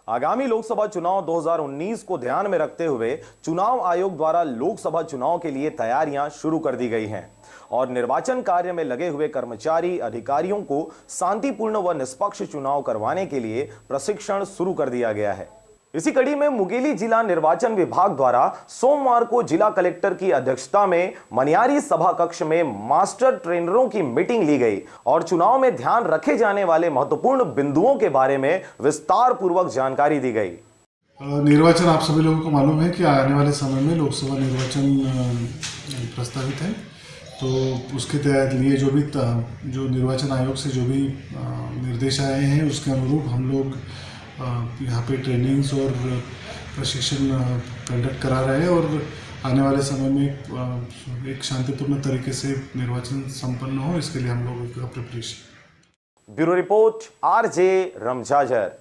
आगामी लोकसभा चुनाव 2019 को ध्यान में रखते हुए चुनाव आयोग द्वारा लोकसभा चुनाव के लिए तैयारियां शुरू कर दी गई हैं और निर्वाचन कार्य में लगे हुए कर्मचारी अधिकारियों को शांतिपूर्ण व निष्पक्ष चुनाव करवाने के लिए प्रशिक्षण शुरू कर दिया गया है। इसी कड़ी में मुंगेली जिला निर्वाचन विभाग द्वारा सोमवार को जिला कलेक्टर की अध्यक्षता में मनियारी सभा कक्ष में मास्टर ट्रेनरों की मीटिंग ली गई और चुनाव में ध्यान रखे जाने वाले महत्वपूर्ण बिंदुओं के बारे में विस्तार पूर्वक जानकारी दी गई। निर्वाचन आप सभी लोगों को मालूम है कि आने वाले समय में लोकसभा निर्वाचन प्रस्तावित है, तो उसके लिए जो निर्वाचन आयोग से जो भी निर्देश आए हैं उसके अनुरूप हम लोग यहाँ पे ट्रेनिंग्स और प्रशिक्षण कंडक्ट करा रहे हैं और आने वाले समय में एक शांतिपूर्ण तरीके से निर्वाचन संपन्न हो, इसके लिए हम लोगों का प्रिपरेशन। Bureau report, RJ रमजाजर।